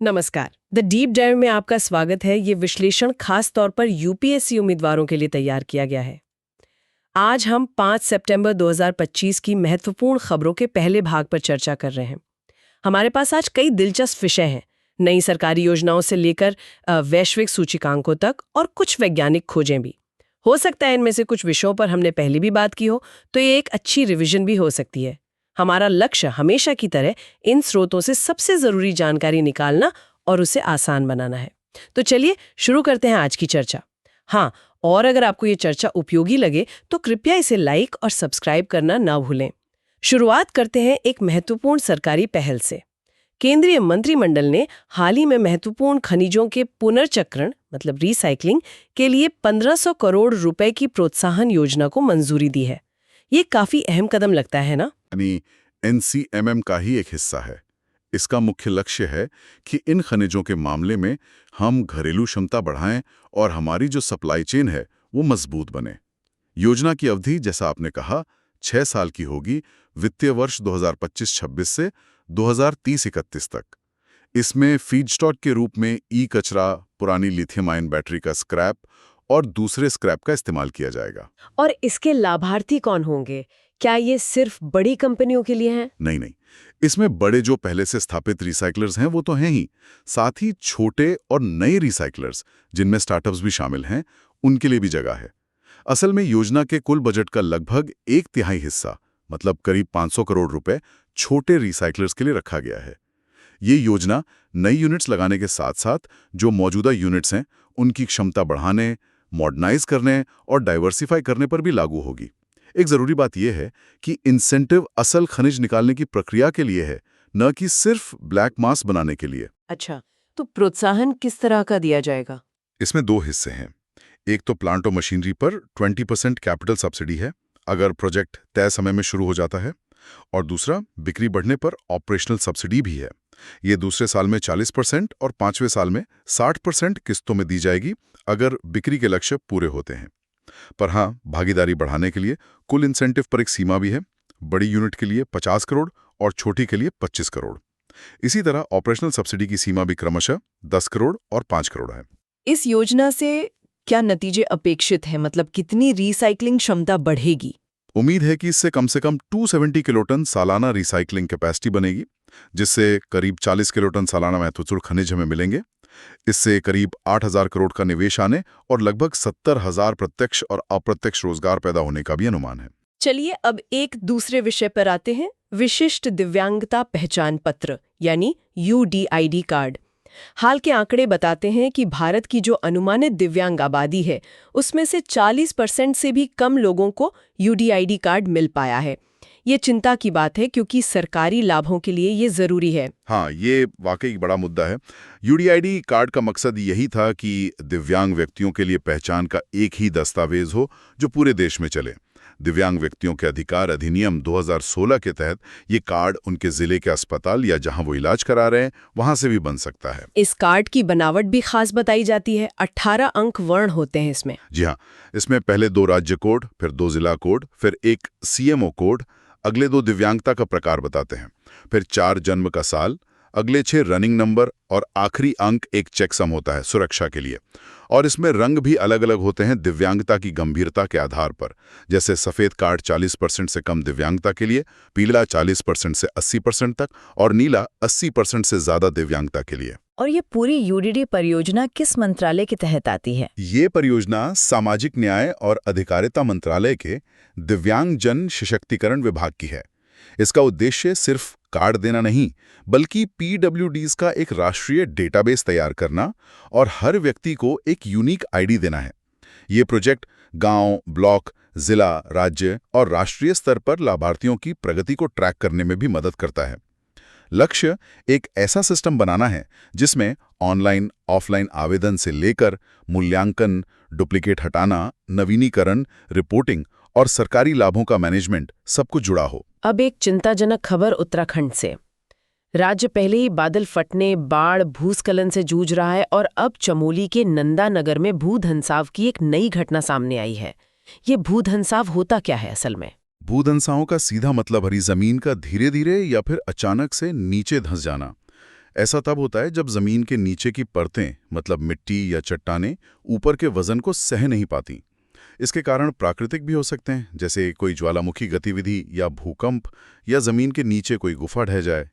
नमस्कार। The deep dive में आपका स्वागत है। ये विश्लेषण खास तौर पर यूपीएससी उम्मीदवारों के लिए तैयार किया गया है। आज हम 5 सितंबर 2025 की महत्वपूर्ण खबरों के पहले भाग पर चर्चा कर रहे हैं। हमारे पास आज कई दिलचस्प विषय हैं, नई सरकारी योजनाओं से लेकर वैश्विक सूचकांकों तक, और कुछ वैज्ञानिक खोजें भी। हो सकता है इनमें से कुछ विषयों पर हमने पहले भी बात की हो, तो ये एक अच्छी रिवीजन भी हो सकती है। हमारा लक्ष्य हमेशा की तरह इन स्रोतों से सबसे जरूरी जानकारी निकालना और उसे आसान बनाना है। तो चलिए शुरू करते हैं आज की चर्चा। हाँ, और अगर आपको ये चर्चा उपयोगी लगे तो कृपया इसे लाइक और सब्सक्राइब करना ना भूलें। शुरुआत करते हैं एक महत्वपूर्ण सरकारी पहल से। केंद्रीय मंत्रिमंडल ने हाल ही में महत्वपूर्ण खनिजों के पुनर्चक्रण मतलब रिसाइकलिंग के लिए 1500 करोड़ रुपए की प्रोत्साहन योजना को मंजूरी दी है। ये काफी अहम कदम लगता है ना? यानी एनसीएमएम का ही एक हिस्सा है। इसका मुख्य लक्ष्य है कि इन खनिजों के मामले में हम घरेलू क्षमता बढ़ाएं और हमारी जो सप्लाई चेन है वो मजबूत बने। योजना की अवधि, जैसा आपने कहा, 6 साल की होगी, वित्तीय वर्ष 2025-26 से 2030-31 तक। इसमें फीडस्टॉक के रूप में ई कचरा, पुरानी लिथियम आयन बैटरी का स्क्रैप और दूसरे स्क्रैप का इस्तेमाल किया जाएगा। और इसके लाभार्थी कौन होंगे? क्या ये सिर्फ बड़ी कंपनियों के लिए है? नहीं नहीं, इसमें बड़े जो पहले से स्थापित रिसाइकलर्स हैं वो तो हैं ही, साथ ही छोटे और नए रिसाइकलर्स जिनमें स्टार्टअप्स भी शामिल हैं, उनके लिए भी जगह है। असल में योजना के कुल बजट का लगभग 1/3 हिस्सा, मतलब करीब 500 करोड़ रुपए, छोटे रिसाइकलर्स के लिए रखा गया है। ये योजना नई यूनिट्स लगाने के साथ साथ जो मौजूदा यूनिट्स हैं उनकी क्षमता बढ़ाने, मॉडर्नाइज करने और डाइवर्सिफाई करने पर भी लागू होगी। एक जरूरी बात यह है कि इंसेंटिव असल खनिज निकालने की प्रक्रिया के लिए है, न कि सिर्फ ब्लैक मास बनाने के लिए। अच्छा, तो प्रोत्साहन किस तरह का दिया जाएगा? इसमें 2 हिस्से हैं। एक तो प्लांट और मशीनरी पर 20% कैपिटल सब्सिडी है अगर प्रोजेक्ट तय समय में शुरू हो जाता है, और दूसरा बिक्री बढ़ने पर ऑपरेशनल सब्सिडी भी है। ये दूसरे साल में 40% और 5वें साल में 60% किस्तों में दी जाएगी अगर बिक्री के लक्ष्य पूरे होते हैं। पर हाँ, भागीदारी बढ़ाने के लिए कुल इंसेंटिव पर एक सीमा भी है। बड़ी यूनिट के लिए 50 करोड़ और छोटी के लिए 25 करोड़। इसी तरह ऑपरेशनल सब्सिडी की सीमा भी क्रमशः 10 करोड़ और 5 करोड़ है। इस योजना से क्या नतीजे अपेक्षित हैं? मतलब कितनी रिसाइकलिंग क्षमता बढ़ेगी? उम्मीद है कि इससे कम 270 किलोटन सालाना रिसाइकलिंग कैपेसिटी बनेगी, जिससे करीब 40 किलोटन सालाना महत्वपूर्ण खनिज हमें मिलेंगे। इससे करीब 8,000 करोड़ का निवेश आने और लगभग 70,000 प्रत्यक्ष और अप्रत्यक्ष रोजगार पैदा होने का भी अनुमान है। चलिए अब एक दूसरे विषय पर आते हैं, विशिष्ट दिव्यांगता पहचान पत्र यानी यूडीआईडी कार्ड। हाल के आंकड़े बताते हैं कि भारत की जो अनुमानित दिव्यांग आबादी है उसमें से 40% से भी कम लोगों को यूडीआईडी कार्ड मिल पाया है। ये चिंता की बात है क्योंकि सरकारी लाभों के लिए ये जरूरी है। हाँ, ये वाकई एक बड़ा मुद्दा है। यूडीआईडी कार्ड का मकसद यही था कि दिव्यांग व्यक्तियों के लिए पहचान का एक ही दस्तावेज हो जो पूरे देश में चले। दिव्यांग व्यक्तियों के अधिकार अधिनियम 2016 के तहत ये कार्ड उनके जिले के अस्पताल या जहां वो इलाज करा रहे हैं वहां से भी बन सकता है। इस कार्ड की बनावट भी खास बताई जाती है। 18 अंक वर्ण होते हैं इसमें। जी हाँ, इसमें पहले 2 राज्य कोड, फिर 2 जिला कोड, फिर एक सीएमओ कोड, अगले 2 दिव्यांगता का प्रकार बताते हैं, फिर 4 जन्म का साल, अगले 6 रनिंग नंबर और आखिरी अंक एक चेकसम होता है सुरक्षा के लिए। और इसमें रंग भी अलग अलग होते हैं दिव्यांगता की गंभीरता के आधार पर। जैसे सफेद कार्ड 40% से कम दिव्यांगता के लिए, पीला 40% से 80% तक और नीला 80% से ज्यादा दिव्यांगता के लिए। और ये पूरी यूडीडी परियोजना किस मंत्रालय के तहत आती है? ये परियोजना सामाजिक न्याय और अधिकारिता मंत्रालय के दिव्यांग जन सशक्तिकरण विभाग की है। इसका उद्देश्य सिर्फ कार्ड देना नहीं, बल्कि पीडब्ल्यूडीज का एक राष्ट्रीय डेटाबेस तैयार करना और हर व्यक्ति को एक यूनिक आईडी देना है। ये प्रोजेक्ट गांव, ब्लॉक, जिला, राज्य और राष्ट्रीय स्तर पर लाभार्थियों की प्रगति को ट्रैक करने में भी मदद करता है। लक्ष्य एक ऐसा सिस्टम बनाना है जिसमें ऑनलाइन, ऑफलाइन आवेदन से लेकर मूल्यांकन, डुप्लीकेट हटाना, नवीनीकरण, रिपोर्टिंग और सरकारी लाभों का मैनेजमेंट सब कुछ जुड़ा हो। अब एक चिंताजनक खबर उत्तराखंड से। राज्य पहले ही बादल फटने, बाढ़, भूस्खलन से जूझ रहा है और अब चमोली के नंदा नगर में भूधंसाव की एक नई घटना सामने आई है। ये भूधंसाव होता क्या है असल में? भूधंसाओं का सीधा मतलब हरी जमीन का धीरे धीरे या फिर अचानक से नीचे धंस जाना। ऐसा तब होता है जब जमीन के नीचे की परतें मतलब मिट्टी या चट्टानें ऊपर के वजन को सह नहीं पाती। इसके कारण प्राकृतिक भी हो सकते हैं, जैसे कोई ज्वालामुखी गतिविधि या भूकंप, या जमीन के नीचे कोई गुफा ढह जाए।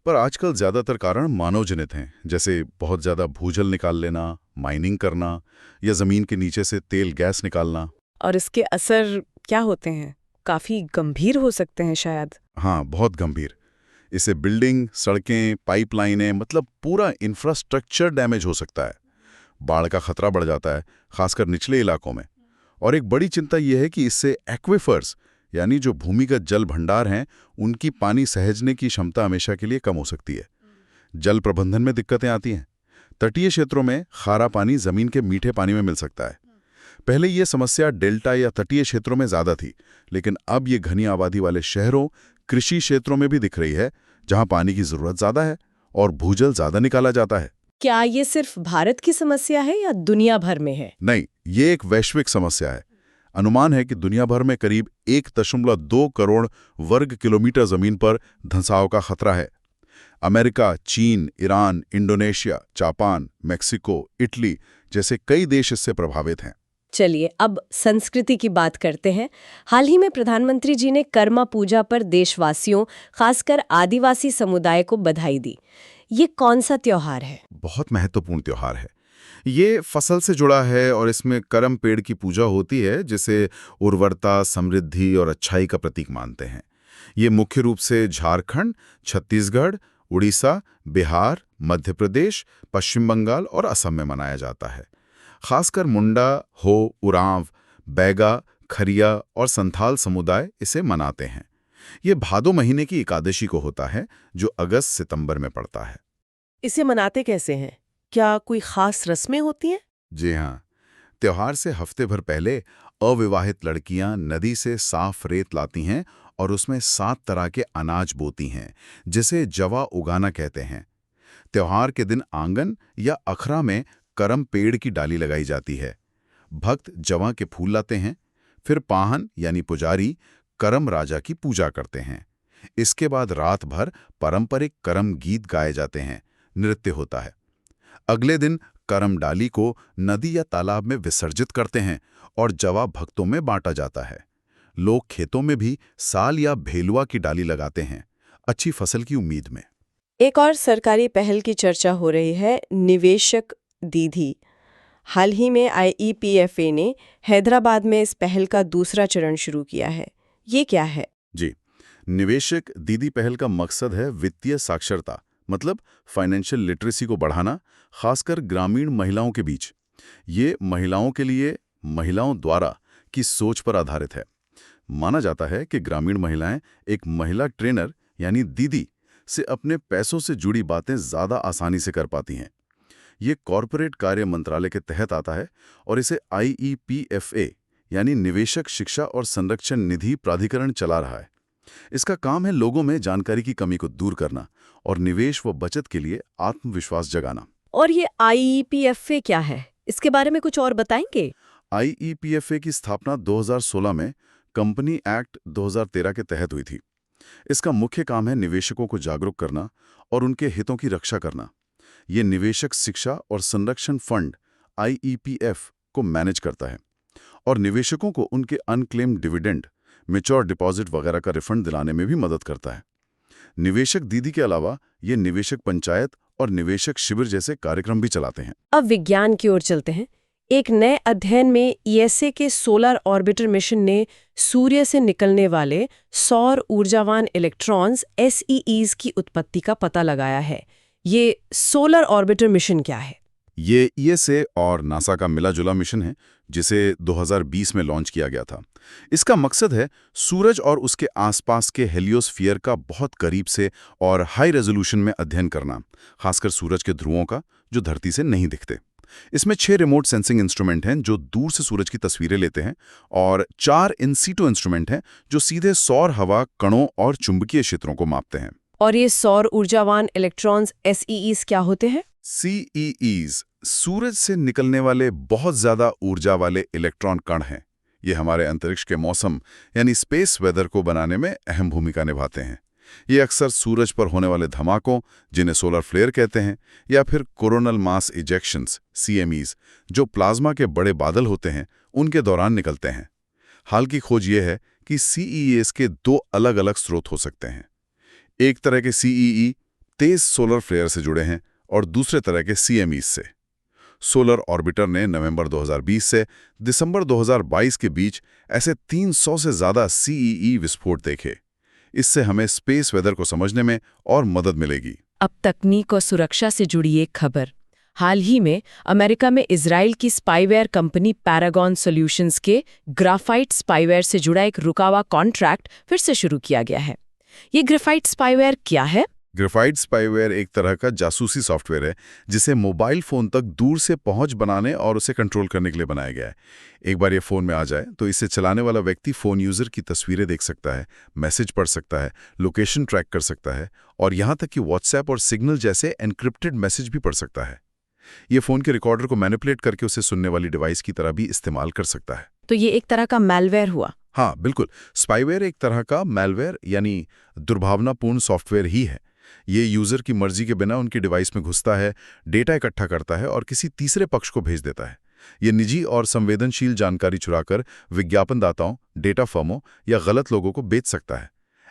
पर आजकल ज्यादातर कारण मानवजनित हैं, जैसे बहुत ज्यादा भूजल निकाल लेना, माइनिंग करना, या जमीन के नीचे से तेल गैस निकालना। और इसके असर क्या होते हैं? काफी गंभीर हो सकते हैं शायद। हाँ, बहुत गंभीर। इससे बिल्डिंग, सड़कें, पाइपलाइनें, मतलब पूरा इंफ्रास्ट्रक्चर डैमेज हो सकता है। बाढ़ का खतरा बढ़ जाता है, खासकर निचले इलाकों में। और एक बड़ी चिंता यह है कि इससे एक्विफर्स यानी जो भूमिगत जल भंडार हैं, उनकी पानी सहेजने की क्षमता हमेशा के लिए कम हो सकती है। जल प्रबंधन में दिक्कतें आती हैं। तटीय क्षेत्रों में खारा पानी जमीन के मीठे पानी में मिल सकता है। पहले ये समस्या डेल्टा या तटीय क्षेत्रों में ज्यादा थी, लेकिन अब ये घनी आबादी वाले शहरों, कृषि क्षेत्रों में भी दिख रही है, जहां पानी की जरूरत ज्यादा है और भूजल ज्यादा निकाला जाता है। क्या ये सिर्फ भारत की समस्या है या दुनिया भर में है? नहीं, ये एक वैश्विक समस्या है। अनुमान है कि दुनिया भर में करीब 1.2 करोड़ वर्ग किलोमीटर जमीन पर धंसाव का खतरा है। अमेरिका, चीन, Iran, Indonesia, Japan, Mexico, Italy जैसे कई देश इससे प्रभावित हैं। चलिए अब संस्कृति की बात करते हैं। हाल ही में प्रधानमंत्री जी ने कर्मा पूजा पर देशवासियों, खासकर आदिवासी समुदाय को बधाई दी। ये कौन सा त्योहार है? बहुत महत्वपूर्ण त्योहार है। ये फसल से जुड़ा है और इसमें करम पेड़ की पूजा होती है, जिसे उर्वरता, समृद्धि और अच्छाई का प्रतीक मानते हैं। ये मुख्य रूप से झारखंड, छत्तीसगढ़, उड़ीसा, बिहार, मध्य प्रदेश, पश्चिम बंगाल और असम में मनाया जाता है। खासकर मुंडा, हो, उरांव, बैगा, खरिया और संथाल समुदाय इसे मनाते हैं। ये भादो महीने की एकादशी को होता है, जो अगस्त-सितंबर में पड़ता है। इसे मनाते कैसे हैं? क्या कोई खास रस्में होती हैं? जी हाँ, त्योहार से हफ्ते भर पहले अविवाहित लड़कियां नदी से साफ रेत लाती हैं और उसमें 7 तरह के अनाज बोती हैं, जिसे जवा उगाना कहते हैं। त्योहार के दिन आंगन या अखरा में करम पेड़ की डाली लगाई जाती है। भक्त जवा के फूल लाते हैं, फिर पाहन यानी पुजारी करम राजा की पूजा करते हैं। इसके बाद रात भर पारंपरिक करम गीत गाए जाते हैं, नृत्य होता है। अगले दिन करम डाली को नदी या तालाब में विसर्जित करते हैं और जवा भक्तों में बांटा जाता है। लोग खेतों में भी साल या भेलुआ की डाली लगाते हैं, अच्छी फसल की उम्मीद में। एक और सरकारी पहल की चर्चा हो रही है, निवेशक दीदी। हाल ही में IEPFA ने हैदराबाद में इस पहल का दूसरा चरण शुरू किया है। ये क्या है? जी, निवेशक दीदी पहल का मकसद है वित्तीय साक्षरता, मतलब फाइनेंशियल लिटरेसी को बढ़ाना, खासकर ग्रामीण महिलाओं के बीच। ये महिलाओं के लिए महिलाओं द्वारा की सोच पर आधारित है। माना जाता है कि ग्रामीण महिलाएं एक महिला ट्रेनर यानी दीदी से अपने पैसों से जुड़ी बातें ज्यादा आसानी से कर पाती हैं। ये कॉरपोरेट कार्य मंत्रालय के तहत आता है और इसे IEPFA यानी निवेशक शिक्षा और संरक्षण निधि प्राधिकरण चला रहा है। इसका काम है लोगों में जानकारी की कमी को दूर करना और निवेश व बचत के लिए आत्मविश्वास जगाना। और ये IEPFA क्या है? इसके बारे में कुछ और बताएंगे? IEPFA की स्थापना 2016 में कंपनी एक्ट 2013 के तहत हुई थी। इसका मुख्य काम है निवेशकों को जागरूक करना और उनके हितों की रक्षा करना। ये निवेशक शिक्षा और संरक्षण फंड IEPF को मैनेज करता है और निवेशकों को उनके अनक्लेम्ड डिविडेंड, मैच्योर डिपॉजिट वगैरह का रिफंड दिलाने में भी मदद करता है। निवेशक दीदी के अलावा ये निवेशक पंचायत और निवेशक शिविर जैसे कार्यक्रम भी चलाते हैं। अब विज्ञान की ओर चलते हैं। एक नए अध्ययन में ESA के सोलर ऑर्बिटर मिशन ने सूर्य से निकलने वाले सौर ऊर्जावान इलेक्ट्रॉन्स SEEs की उत्पत्ति का पता लगाया है। ये सोलर ऑर्बिटर मिशन क्या है? ये ESA और नासा का मिला-जुला मिशन है, जिसे 2020 में लॉन्च किया गया था। इसका मकसद है सूरज और उसके आसपास के हेलियोस्फीयर का बहुत करीब से और हाई रेजोल्यूशन में अध्ययन करना, खासकर सूरज के ध्रुवों का, जो धरती से नहीं दिखते। इसमें 6 रिमोट सेंसिंग इंस्ट्रूमेंट हैं जो दूर से सूरज की तस्वीरें लेते हैं और 4 इन सीटो इंस्ट्रूमेंट हैं जो सीधे सौर हवा, कणों और चुंबकीय क्षेत्रों को मापते हैं। और ये सौर ऊर्जावान इलेक्ट्रॉन्स SEEs क्या होते हैं? CEEs सूरज से निकलने वाले बहुत ज्यादा ऊर्जा वाले इलेक्ट्रॉन कण हैं। ये हमारे अंतरिक्ष के मौसम यानी स्पेस वेदर को बनाने में अहम भूमिका निभाते हैं। ये अक्सर सूरज पर होने वाले धमाकों, जिन्हें सोलर फ्लेयर कहते हैं, या फिर कोरोनल मास इजेक्शंस CMEs, जो प्लाज्मा के बड़े बादल होते हैं, उनके दौरान निकलते हैं। हाल की खोज ये है कि CEAs के 2 अलग-अलग स्रोत हो सकते हैं। एक तरह के CEE तेज सोलर फ्लेयर से जुड़े हैं और दूसरे तरह के CMEs से। सोलर ऑर्बिटर ने नवंबर 2020 से दिसंबर 2022 के बीच ऐसे 300 से ज़्यादा CEE विस्फोट देखे। इससे हमें स्पेस वेदर को समझने में और मदद मिलेगी। अब तकनीक और सुरक्षा से जुड़ी एक खबर। हाल ही में अमेरिका में इजराइल की स्पाईवेयर कंपनी पैरागॉन सॉल्यूशंस के ग्राफाइट स्पाईवेयर से जुड़ा एक रुका हुआ कॉन्ट्रैक्ट फिर से शुरू किया गया है। ये ग्राफाइट स्पाईवेयर क्या है? ग्राफाइट स्पाईवेयर एक तरह का जासूसी सॉफ्टवेयर है जिसे मोबाइल फोन तक दूर से पहुंच बनाने और उसे कंट्रोल करने के लिए बनाया गया है। एक बार ये फोन में आ जाए तो इसे चलाने वाला व्यक्ति फोन यूजर की तस्वीरें देख सकता है, मैसेज पढ़ सकता है, लोकेशन ट्रैक कर सकता है और यहां तक कि व्हाट्सएप और सिग्नल जैसे एन्क्रिप्टेड मैसेज भी पढ़ सकता है। ये फोन के रिकॉर्डर को मैनिपुलेट करके उसे सुनने वाली डिवाइस की तरह भी इस्तेमाल कर सकता है। तो ये एक तरह का मैलवेयर हुआ। हाँ बिल्कुल, स्पाईवेयर एक तरह का मैलवेयर यानी दुर्भावनापूर्ण सॉफ्टवेयर ही है। ये यूजर की मर्जी के बिना उनकी डिवाइस में घुसता है, डेटा इकट्ठा करता है और किसी तीसरे पक्ष को भेज देता है। ये निजी और संवेदनशील जानकारी चुराकर विज्ञापनदाताओं, डेटा फर्मों या गलत लोगों को बेच सकता है।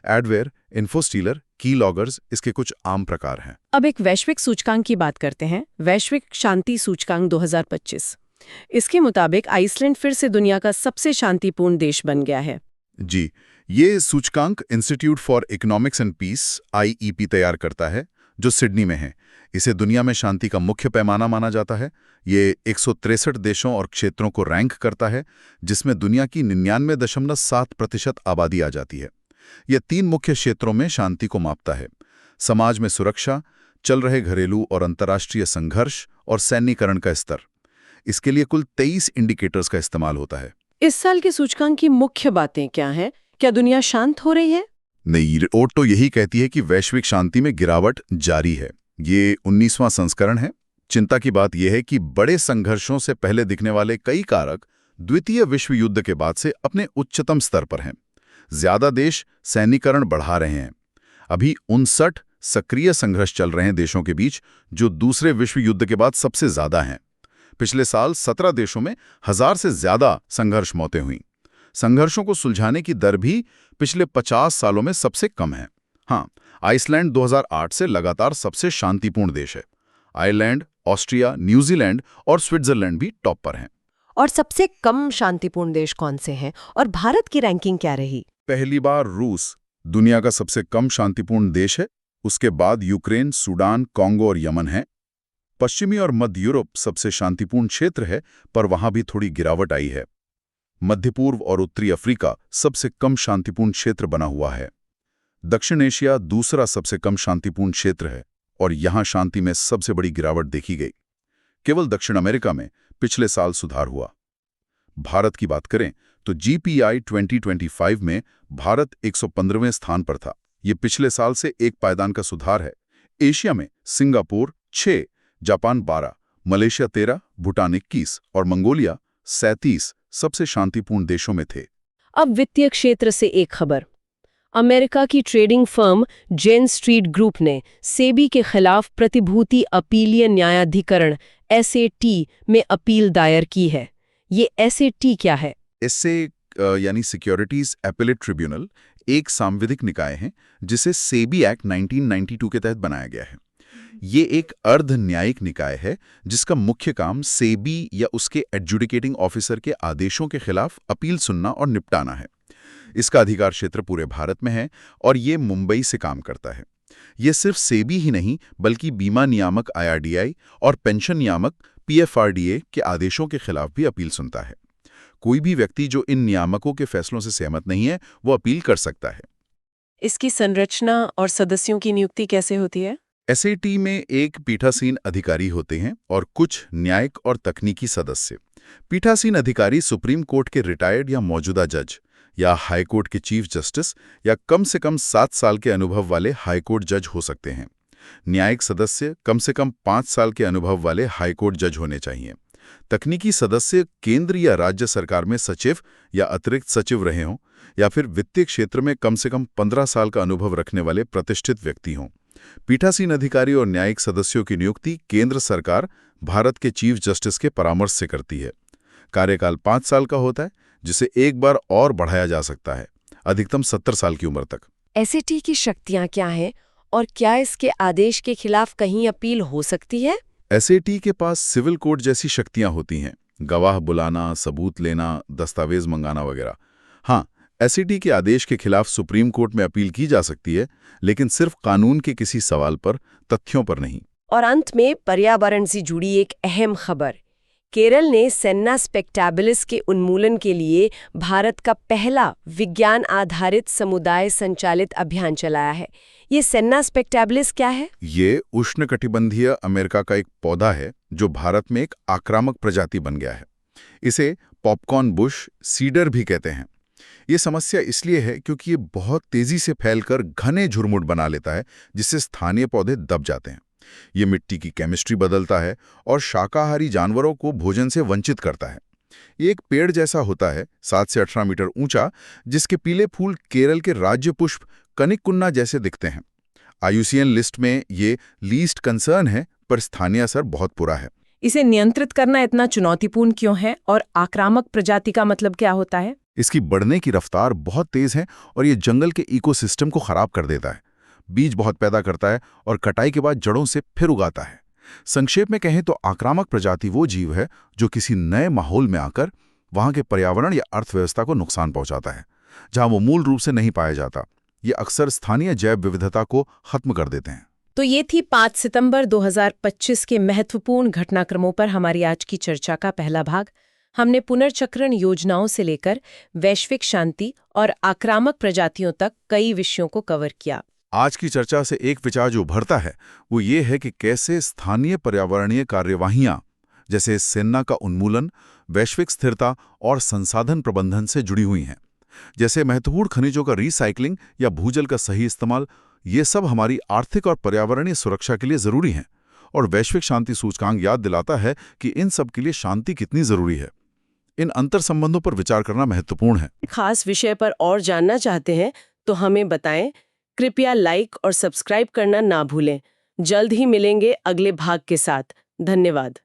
एडवेयर, इन्फोस्टीलर, की लॉगर्स इसके कुछ आम प्रकार हैं। अब एक वैश्विक सूचकांक की बात करते हैं, वैश्विक शांति सूचकांक 2025। इसके मुताबिक आइसलैंड फिर से दुनिया का सबसे शांतिपूर्ण देश बन गया है। जी, ये सूचकांक institute for economics and peace IEP तैयार करता है, जो सिडनी में है। इसे दुनिया में शांति का मुख्य पैमाना माना जाता है। ये 163 देशों और क्षेत्रों को रैंक करता है, जिसमें दुनिया की 99.7% आबादी आ जाती है। यह 3 मुख्य क्षेत्रों में शांति को मापता है: समाज में सुरक्षा, चल रहे घरेलू और अंतर्राष्ट्रीय संघर्ष और सैन्यीकरण का स्तर। इसके लिए कुल 23 इंडिकेटर्स का इस्तेमाल होता है। इस साल के सूचकांक की मुख्य बातें क्या हैं? क्या दुनिया शांत हो रही है? नहीं, रिपोर्ट तो यही कहती है कि वैश्विक शांति में गिरावट जारी है। ये 19वां संस्करण है। चिंता की बात यह है कि बड़े संघर्षों से पहले दिखने वाले कई कारक द्वितीय विश्व युद्ध के बाद से अपने उच्चतम स्तर पर हैं। ज्यादा देश सैन्यीकरण बढ़ा रहे हैं। अभी 59 सक्रिय संघर्ष चल रहे हैं देशों के बीच, जो दूसरे विश्व युद्ध के बाद सबसे ज्यादा हैं। पिछले साल 17 देशों में 1000 से ज्यादा संघर्ष मौतें हुईं। संघर्षों को सुलझाने की दर भी पिछले 50 सालों में सबसे कम है। हाँ, आइसलैंड 2008 से लगातार सबसे शांतिपूर्ण देश है। आयरलैंड, ऑस्ट्रिया, न्यूजीलैंड और स्विट्जरलैंड भी टॉप पर हैं। और सबसे कम शांतिपूर्ण देश कौन से हैं और भारत की रैंकिंग क्या रही? पहली बार रूस दुनिया का सबसे कम शांतिपूर्ण देश है। उसके बाद यूक्रेन, सूडान, कांगो और यमन है। पश्चिमी और मध्य यूरोप सबसे शांतिपूर्ण क्षेत्र है, पर वहां भी थोड़ी गिरावट आई है। मध्य पूर्व और उत्तरी अफ्रीका सबसे कम शांतिपूर्ण क्षेत्र बना हुआ है। दक्षिण एशिया दूसरा सबसे कम शांतिपूर्ण क्षेत्र है और यहां शांति में सबसे बड़ी गिरावट देखी गई। केवल दक्षिण अमेरिका में पिछले साल सुधार हुआ। भारत की बात करें तो GPI 2025 में भारत 115वें स्थान पर था। ये पिछले साल से एक पायदान का सुधार है। एशिया में सिंगापुर 6, जापान 12, मलेशिया 13, भूटान 21 और मंगोलिया 37 सबसे शांतिपूर्ण देशों में थे। अब वित्तीय क्षेत्र से एक खबर। अमेरिका की ट्रेडिंग फर्म जेन स्ट्रीट ग्रुप ने सेबी के खिलाफ प्रतिभूति अपीलीय न्यायाधिकरण SAT में अपील दायर की है। ये SAT क्या है? इससे यानी सिक्योरिटीज अपीलेट ट्रिब्यूनल एक सांविधिक निकाय है जिसे सेबी एक्ट 1992 के तहत बनाया गया है। ये एक अर्ध न्यायिक निकाय है जिसका मुख्य काम सेबी या उसके एडजुडिकेटिंग ऑफिसर के आदेशों के खिलाफ अपील सुनना और निपटाना है। इसका अधिकार क्षेत्र पूरे भारत में है और ये मुंबई से काम करता है। ये सिर्फ सेबी ही नहीं बल्कि बीमा नियामक IRDAI और पेंशन नियामक PFRDA के आदेशों के खिलाफ भी अपील सुनता है। कोई भी व्यक्ति जो इन नियामकों के फैसलों से सहमत नहीं है वो अपील कर सकता है। इसकी संरचना और सदस्यों की नियुक्ति कैसे होती है? SAT में एक पीठासीन अधिकारी होते हैं और कुछ न्यायिक और तकनीकी सदस्य। पीठासीन अधिकारी सुप्रीम कोर्ट के रिटायर्ड या मौजूदा जज या हाई कोर्ट के चीफ जस्टिस या कम से कम 7 साल के अनुभव वाले हाई कोर्ट जज हो सकते हैं। न्यायिक सदस्य कम से कम 5 साल के अनुभव वाले हाई कोर्ट जज होने चाहिए। तकनीकी सदस्य केंद्र या राज्य सरकार में सचिव या अतिरिक्त सचिव रहे हों, या फिर वित्तीय क्षेत्र में कम से कम 15 साल का अनुभव रखने वाले प्रतिष्ठित व्यक्ति हों। पीठासीन अधिकारी और न्यायिक सदस्यों की नियुक्ति केंद्र सरकार भारत के चीफ जस्टिस के परामर्श से करती है। कार्यकाल 5 साल का होता है, जिसे एक बार और बढ़ाया जा सकता है, अधिकतम 70 साल की उम्र तक। एसएटी की शक्तियां क्या हैं और क्या इसके आदेश के खिलाफ कहीं अपील हो सकती है? एसएटी के पास सिविल कोर्ट जैसी शक्तियां होती हैं, गवाह बुलाना, सबूत लेना, दस्तावेज मंगाना वगैरह। हाँ, एसएटी के आदेश के खिलाफ सुप्रीम कोर्ट में अपील की जा सकती है, लेकिन सिर्फ कानून के किसी सवाल पर, तथ्यों पर नहीं। और अंत में पर्यावरण से जुड़ी एक अहम खबर। केरल ने सेन्ना स्पेक्टेबिलिस के उन्मूलन के लिए भारत का पहला विज्ञान आधारित समुदाय संचालित अभियान चलाया है। ये सेन्ना स्पेक्टेबिलिस क्या है? ये उष्णकटिबंधीय अमेरिका का एक पौधा है जो भारत में एक आक्रामक प्रजाति बन गया है। इसे पॉपकॉर्न बुश, सीडर भी कहते हैं। ये समस्या इसलिए है क्योंकि ये बहुत तेजी से फैलकर घने झुरमुट बना लेता है, जिससे स्थानीय पौधे दब जाते हैं। ये मिट्टी की केमिस्ट्री बदलता है और शाकाहारी जानवरों को भोजन से वंचित करता है। ये एक पेड़ जैसा होता है, 7 से 18 मीटर ऊंचा, जिसके पीले फूल केरल के राज्य पुष्प कनिकुन्ना जैसे दिखते हैं। आईयूसीएन लिस्ट में ये लीस्ट कंसर्न है, पर स्थानीय असर बहुत बुरा है। इसे नियंत्रित करना इतना चुनौतीपूर्ण क्यों है और आक्रामक प्रजाति का मतलब क्या होता है? इसकी बढ़ने की रफ्तार बहुत तेज है और ये जंगल के इकोसिस्टम को खराब कर देता है। बीज बहुत पैदा करता है और कटाई के बाद जड़ों से फिर उगाता है। संक्षेप में कहें तो आक्रामक प्रजाति वो जीव है जो किसी नए माहौल में आकर वहां के पर्यावरण या अर्थव्यवस्था को नुकसान पहुंचाता है, जहां वो मूल रूप से नहीं पाया जाता। ये अक्सर स्थानीय जैव विविधता को खत्म कर देते हैं। तो ये थी 5 सितंबर 2025 के महत्वपूर्ण घटनाक्रमों पर हमारी आज की चर्चा का पहला भाग। हमने पुनर्चक्रण योजनाओं से लेकर वैश्विक शांति और आक्रामक प्रजातियों तक कई विषयों को कवर किया। आज की चर्चा से एक विचार जो उभरता है वो ये है कि कैसे स्थानीय पर्यावरणीय कार्यवाहियां जैसे सेन्ना का उन्मूलन वैश्विक स्थिरता और संसाधन प्रबंधन से जुड़ी हुई हैं। जैसे महत्वपूर्ण खनिजों का रिसाइकलिंग या भूजल का सही इस्तेमाल, ये सब हमारी आर्थिक और पर्यावरणीय सुरक्षा के लिए जरूरी हैं। और वैश्विक शांति सूचकांक याद दिलाता है कि इन सब के लिए शांति कितनी जरूरी है। इन अंतर संबंधों पर विचार करना महत्वपूर्ण है। खास विषय पर और जानना चाहते हैं तो हमें बताएं। कृपया लाइक और सब्सक्राइब करना ना भूलें। जल्द ही मिलेंगे अगले भाग के साथ। धन्यवाद।